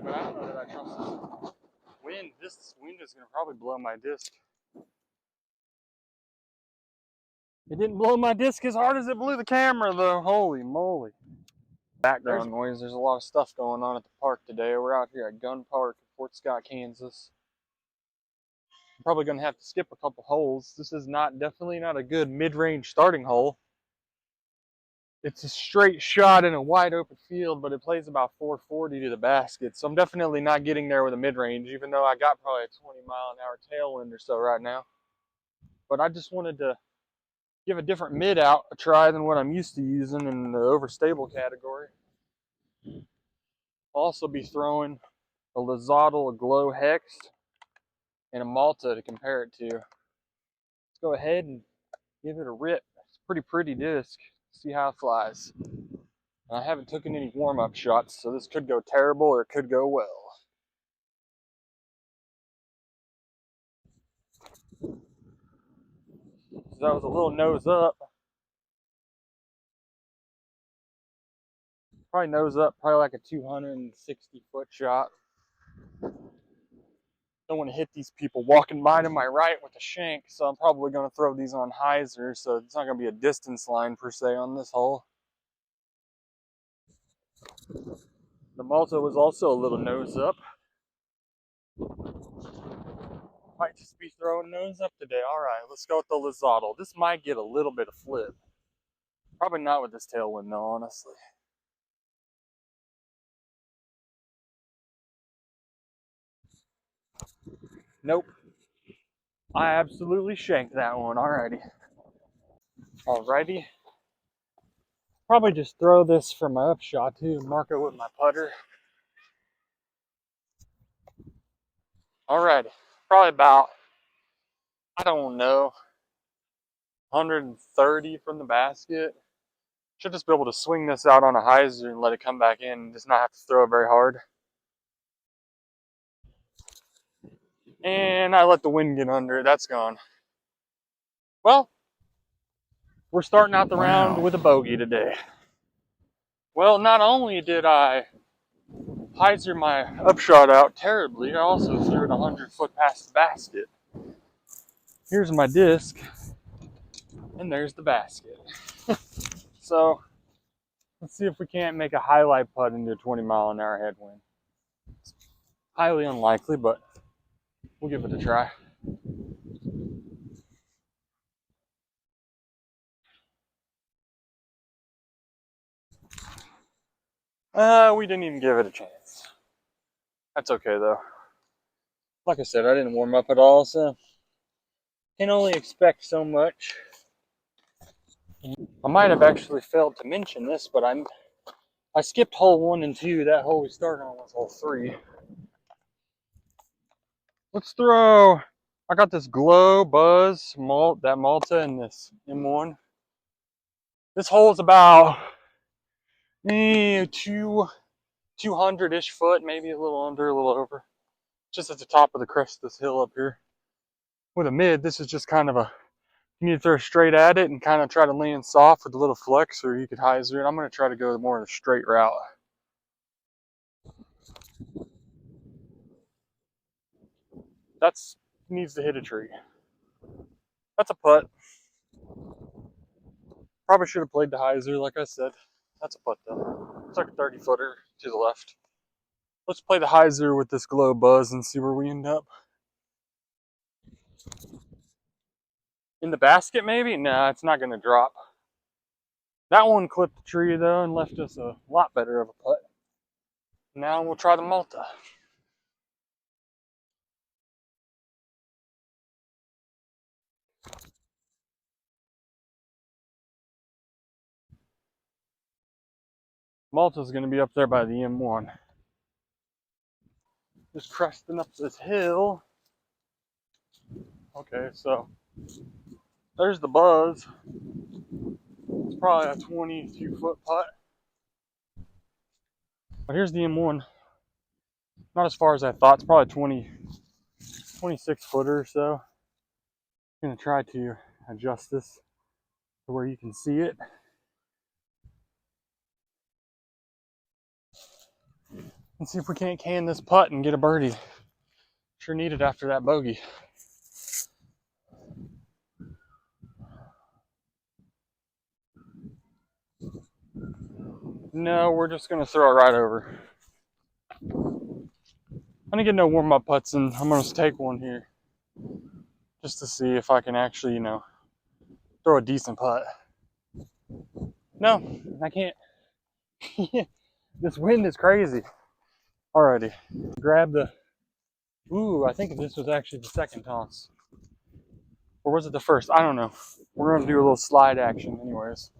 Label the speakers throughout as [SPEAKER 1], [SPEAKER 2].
[SPEAKER 1] but I don't know that I trust this wind. This wind is going to probably blow my disc. It didn't blow my disc as hard as it blew the camera, though. Holy moly. Background noise. There's a lot of stuff going on at the park today. We're out here at Gun Park in Fort Scott, Kansas. I'm probably going to have to skip a couple holes. This is definitely not a good mid-range starting hole. It's a straight shot in a wide open field, but it plays about 440 to the basket. So I'm definitely not getting there with a mid-range, even though I got probably a 20-mile-an-hour tailwind or so right now. But I just wanted to give a different mid out a try than what I'm used to using in the overstable category. I'll also be throwing a Lizardal, a Glow Hex, and a Malta to compare it to. Let's go ahead and give it a rip. It's a pretty disc. See how it flies. I haven't taken any warm-up shots, so this could go terrible or it could go well. So that was a little nose up. Probably nose up, probably like a 260-foot shot. Don't want to hit these people walking by to my right with a shank, so I'm probably going to throw these on hyzer, so it's not going to be a distance line per se on this hole. The Malta was also a little nose up. Might just be throwing nose up today. Alright, let's go with the Lizardal. This might get a little bit of flip. Probably not with this tailwind though, honestly. Nope. I absolutely shanked that one. Alrighty. Probably just throw this for my upshot too. Mark it with my putter. Alrighty. Probably about, I don't know, 130 from the basket. Should just be able to swing this out on a hyzer and let it come back in and just not have to throw it very hard. And I let the wind get under it. That's gone. Well, we're starting out the round with a bogey today. Well, not only did I hyzer my upshot out terribly, I also threw it 100 foot past the basket. Here's my disc, and there's the basket. So, let's see if we can't make a highlight putt into a 20-mile-an-hour headwind. It's highly unlikely, but we'll give it a try. We didn't even give it a chance. That's okay, though. Like I said, I didn't warm up at all, so can only expect so much. I might have actually failed to mention this, but I skipped hole 1 and 2. That hole we started on was hole 3. Let's throw. I got this Glow Buzz that Malta and this M1. This hole is about 200-ish foot, maybe a little under, a little over. Just at the top of the crest of this hill up here. With a mid, this is just kind of a, you need to throw straight at it and kind of try to land soft with a little flex, or you could hyzer it. I'm going to try to go more of a straight route. That's needs to hit a tree. That's a putt. Probably should have played the hyzer, like I said. That's a putt though. It's like a 30-footer to the left. Let's play the hyzer with this Glow Buzz and see where we end up. In the basket, maybe? Nah, it's not going to drop. That one clipped the tree, though, and left us a lot better of a putt. Now we'll try the Malta. Malta's going to be up there by the M1. Just cresting up this hill. Okay, so there's the Buzz. It's probably a 22-foot putt. But here's the M1. Not as far as I thought. It's probably 26-footer or so. I'm going to try to adjust this to where you can see it. and see if we can't can this putt and get a birdie. Sure needed after that bogey. No, we're just gonna throw it right over. I'm gonna get no warm-up putts and I'm gonna take one here just to see if I can actually, you know, throw a decent putt. No, I can't. This wind is crazy. Alrighty, grab the. Ooh, I think this was actually the second toss. Or was it the first? I don't know. We're gonna do a little slide action anyways.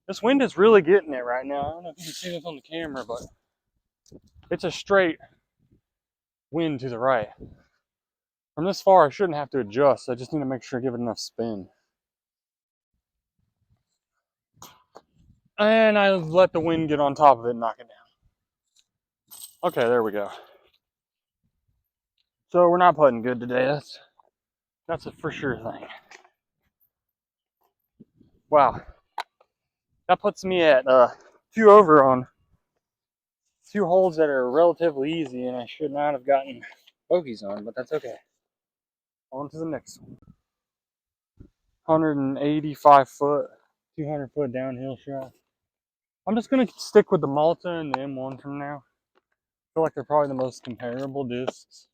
[SPEAKER 1] This wind is really getting it right now. I don't know if you can see this on the camera, but it's a straight wind to the right. From this far, I shouldn't have to adjust. I just need to make sure I give it enough spin. And I let the wind get on top of it and knock it down. Okay, there we go. So we're not putting good today. That's a for sure thing. Wow. That puts me at 2 over on 2 holes that are relatively easy, and I should not have gotten bogeys on, but that's okay. On to the next one. 185 foot, 200 foot downhill shot. I'm just going to stick with the Malta and the M1 from now. I feel like they're probably the most comparable discs.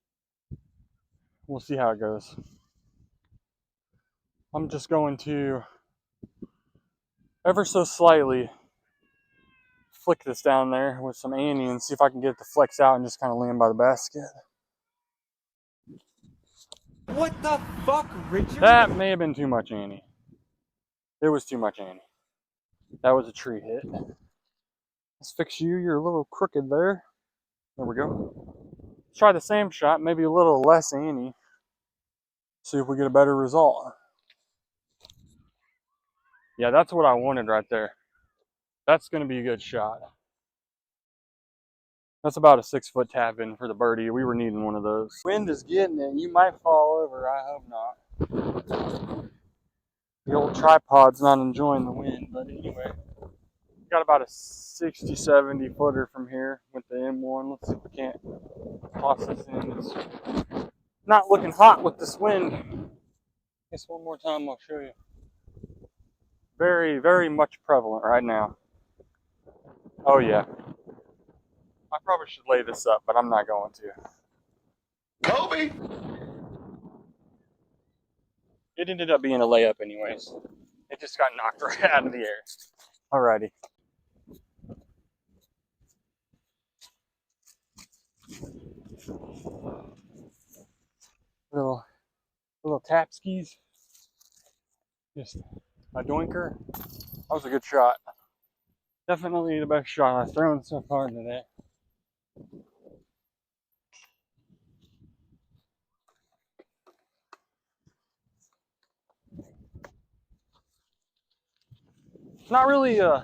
[SPEAKER 1] We'll see how it goes. I'm just going to ever so slightly flick this down there with some Annie and see if I can get it to flex out and just kind of land by the basket.
[SPEAKER 2] What the fuck, Richard?
[SPEAKER 1] That may have been too much Annie. It was too much Annie. That was a tree hit. Let's fix you. You're a little crooked there. There we go. Let's try the same shot, maybe a little less Annie. See if we get a better result. Yeah, that's what I wanted right there. That's going to be a good shot. That's about a 6 foot tap in for the birdie. We were needing one of those. Wind is getting it. You might fall over. I hope not. The old tripod's not enjoying the wind, but anyway. Got about a 60, 70 footer from here with the M1. Let's see if we can't toss this in. It's not looking hot with this wind. Just one more time, I'll show you. Very, very much prevalent right now. Oh yeah. I probably should lay this up, but I'm not going to.
[SPEAKER 2] Kobe!
[SPEAKER 1] It ended up being a layup anyways. It just got knocked right out of the air. Alrighty. Little tap skis. Just a doinker. That was a good shot. Definitely the best shot I've thrown so far today. Not really I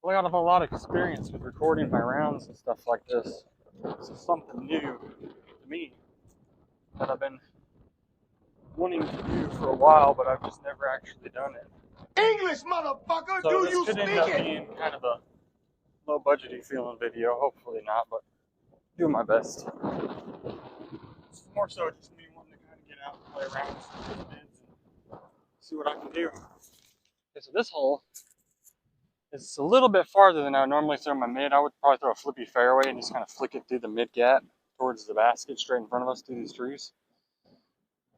[SPEAKER 1] got a lot of experience with recording my rounds and stuff like this. This is something new to me that I've been wanting to do for a while, but I've just never actually done it.
[SPEAKER 2] English, motherfucker!
[SPEAKER 1] So
[SPEAKER 2] Do
[SPEAKER 1] this
[SPEAKER 2] you
[SPEAKER 1] could
[SPEAKER 2] speak
[SPEAKER 1] end up
[SPEAKER 2] it?
[SPEAKER 1] being kind of a low budgety feeling video. Hopefully not, but doing my best. It's more so just me wanting to kind of get out and play around with some mids and see what I can do. Okay, so this hole is a little bit farther than I would normally throw my mid. I would probably throw a flippy fairway and just kind of flick it through the mid gap towards the basket straight in front of us through these trees.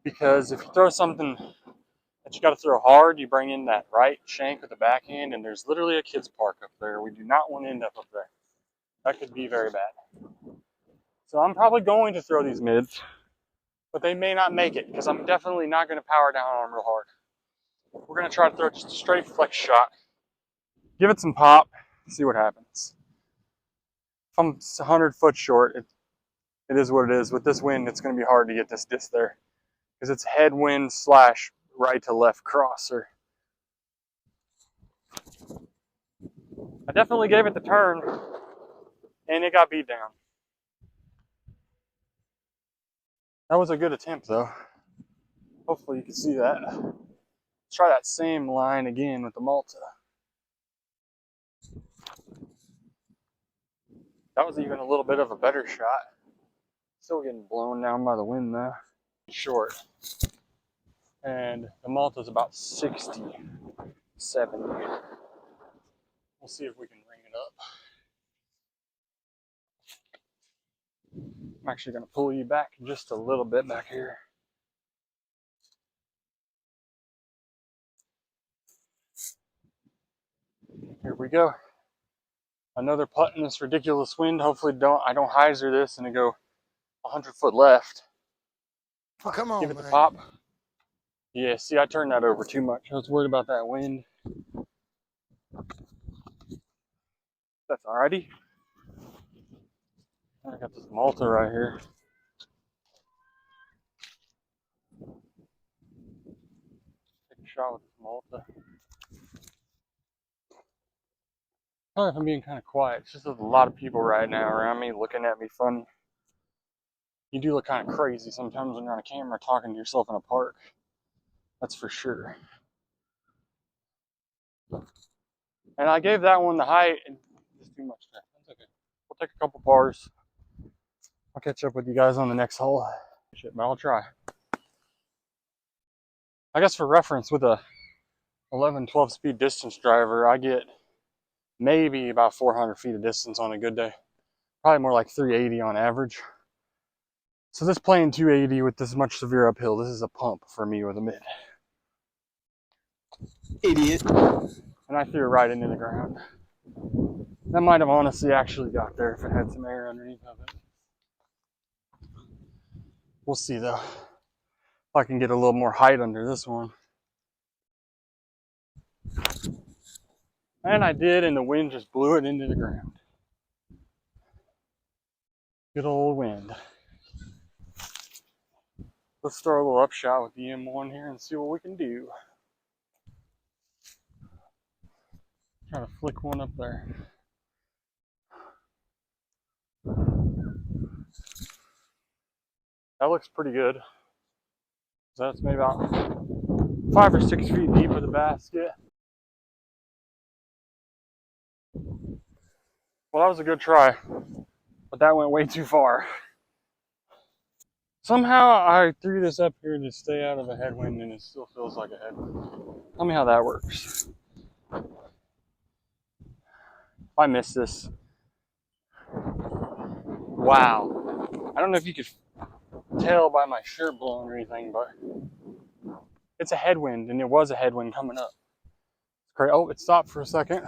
[SPEAKER 1] Because if you throw something that you got to throw hard, you bring in that right shank with the backhand, and there's literally a kid's park up there. We do not want to end up there. That could be very bad. So I'm probably going to throw these mids, but they may not make it because I'm definitely not going to power down on them real hard. We're going to try to throw just a straight flex shot. Give it some pop, see what happens. If I'm 100 foot short, it is what it is. With this wind, it's going to be hard to get this disc there because it's headwind slash right to left crosser. I definitely gave it the turn, and it got beat down. That was a good attempt, though. Hopefully you can see that. Let's try that same line again with the Malta. That was even a little bit of a better shot. Still getting blown down by the wind though. Short. And the Malta's about 60, 70. We'll see if we can ring it up. I'm actually going to pull you back just a little bit back here. Here we go. Another putt in this ridiculous wind. Hopefully I don't hyzer this and it go 100 foot left.
[SPEAKER 2] Oh, come on,
[SPEAKER 1] Give it the
[SPEAKER 2] man.
[SPEAKER 1] pop. Yeah, see, I turned that over too much. I was worried about that wind. That's alrighty. I got this Malta right here. Take a shot with this Malta. Sorry if I'm being kind of quiet. It's just there's a lot of people right now around me looking at me funny. You do look kind of crazy sometimes when you're on a camera talking to yourself in a park. That's for sure. And I gave that one the height. And just too much there. That's okay. We'll take a couple bars. I'll catch up with you guys on the next hole. Shit, but I'll try. I guess for reference, with a 11, 12 speed distance driver, I get maybe about 400 feet of distance on a good day. Probably more like 380 on average. So this playing 280 with this much severe uphill, this is a pump for me with a mid.
[SPEAKER 2] Idiot.
[SPEAKER 1] And I threw it right into the ground. That might have honestly actually got there if it had some air underneath of it. We'll see though. If I can get a little more height under this one. And I did, and the wind just blew it into the ground. Good old wind. Let's throw a little upshot with the M1 here and see what we can do. Try to flick one up there. That looks pretty good. So that's maybe about 5 or 6 feet deep of the basket. Well, that was a good try, but that went way too far. Somehow I threw this up here to stay out of a headwind and it still feels like a headwind. Tell me how that works. If I miss this. Wow. I don't know if you could tell by my shirt blowing or anything, but it's a headwind, and it was a headwind coming up. It's great. Oh, it stopped for a second.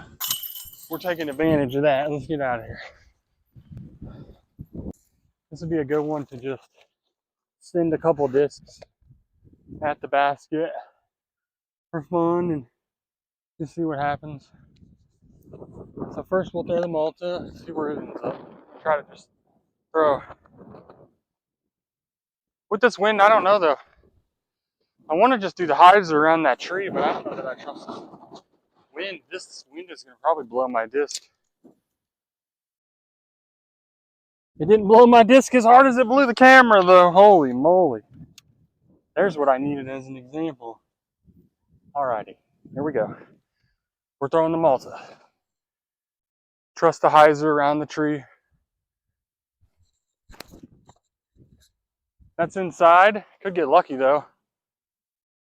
[SPEAKER 1] We're taking advantage of that. Let's get out of here. This would be a good one to just send a couple discs at the basket for fun and just see what happens. So first we'll throw the Malta, see where it ends up. Try to just throw. With this wind, I don't know though. I want to just do the hides around that tree, but I don't know that I trust the wind. This wind is going to probably blow my disc. It didn't blow my disc as hard as it blew the camera though. Holy moly. There's what I needed as an example. Alrighty, here we go. We're throwing the Malta. Trust the hyzer around the tree. That's inside. Could get lucky though.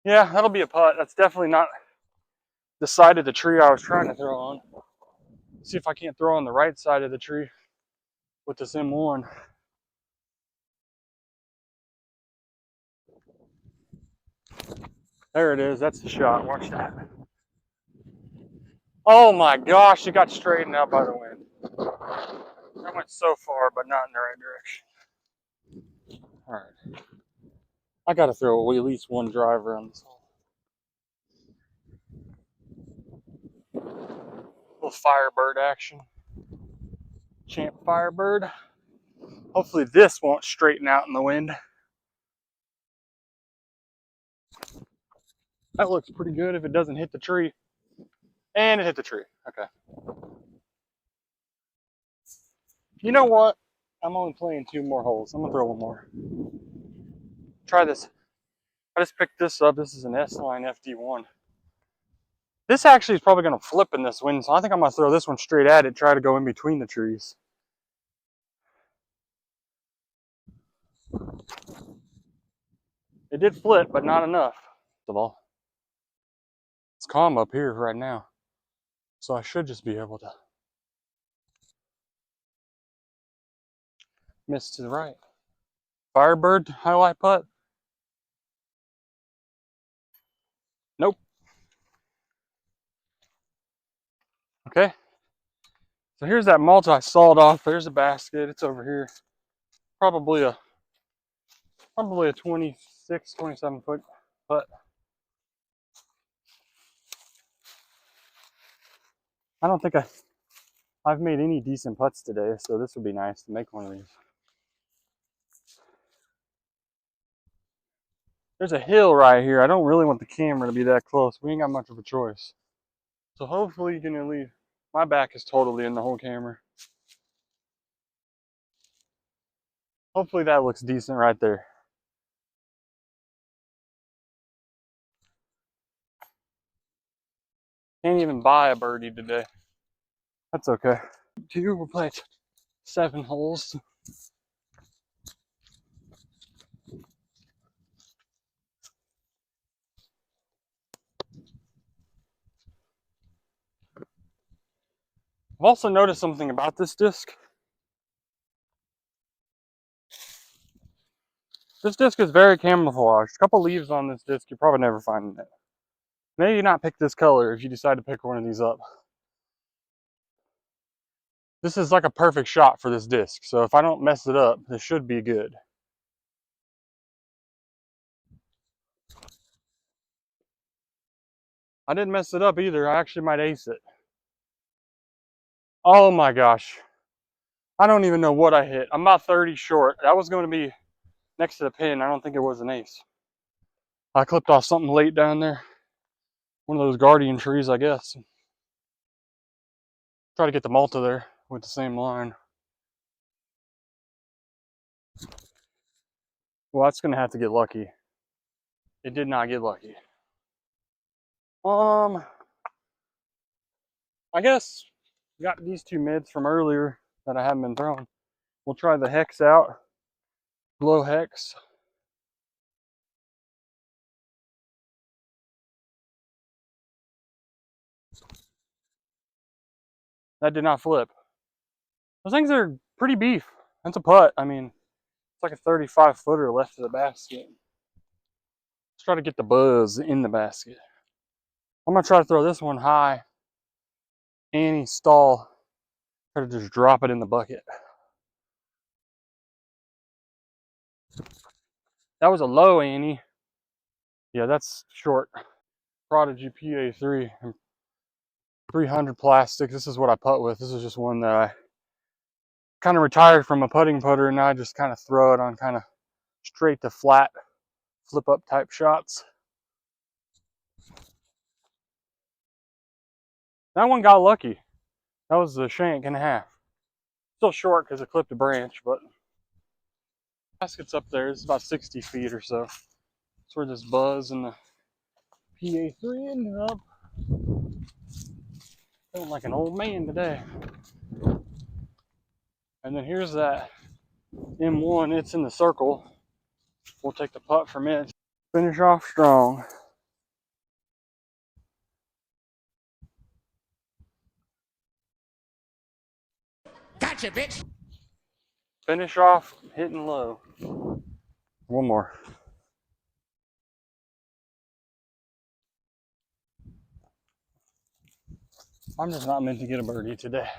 [SPEAKER 1] Yeah, that'll be a putt. That's definitely not the side of the tree I was trying to throw on. See if I can't throw on the right side of the tree with this M1. There it is. That's the shot. Watch that. Oh my gosh, it got straightened out by the wind. That went so far, but not in the right direction. All right. I got to throw at least one driver on this hole. Little Firebird action. Champ Firebird. Hopefully this won't straighten out in the wind. That looks pretty good if it doesn't hit the tree. And it hit the tree. Okay. You know what? I'm only playing 2 more holes. I'm going to throw one more. Try this. I just picked this up. This is an S-Line FD1. This actually is probably going to flip in this wind, so I think I'm going to throw this one straight at it, try to go in between the trees. It did flip, but not enough. Of all, it's calm up here right now, so I should just be able to miss to the right. Firebird highlight putt. Nope. Okay. So here's that multi I sawed off. There's a basket. It's over here. Probably a 26, 27 foot putt. I don't think I've made any decent putts today, so this would be nice to make one of these. There's a hill right here. I don't really want the camera to be that close. We ain't got much of a choice. So hopefully you can at least, my back is totally in the whole camera. Hopefully that looks decent right there. Can't even buy a birdie today. That's okay. We'll play 7 holes. I've also noticed something about this disc. This disc is very camouflaged. A couple leaves on this disc, you're probably never finding it. Maybe not pick this color if you decide to pick one of these up. This is like a perfect shot for this disc, so if I don't mess it up, this should be good. I didn't mess it up either. I actually might ace it. Oh my gosh. I don't even know what I hit. I'm about 30 short. That was going to be next to the pin. I don't think it was an ace. I clipped off something late down there. One of those guardian trees, I guess. Try to get the Malta there with the same line. Well, that's going to have to get lucky. It did not get lucky. I guess we got these 2 mids from earlier that I haven't been throwing. We'll try the hex out. Glow hex. That did not flip. Those things are pretty beef. That's a putt. I mean, it's like a 35 footer left of the basket. Let's try to get the buzz in the basket. I'm going to try to throw this one high. Annie stall. Try to just drop it in the bucket. That was a low Annie. Yeah, that's short. Prodigy PA3. 300 plastic. This is what I putt with. This is just one that I kind of retired from a putting putter, and now I just kind of throw it on kind of straight to flat flip up type shots. That one got lucky. That was a shank and a half. Still short because it clipped a branch, but basket's up there. It's about 60 feet or so. That's where this buzz and the PA3 ended up. Feeling like an old man today. And then here's that M1. It's in the circle. We'll take the putt from it. Finish off strong.
[SPEAKER 2] Gotcha, bitch.
[SPEAKER 1] Finish off hitting low. One more. I'm just not meant to get a birdie today.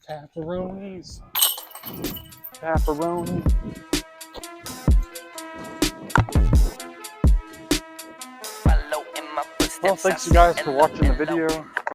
[SPEAKER 1] Pepperonis. Pepperoni. Well, thanks you guys for watching the video.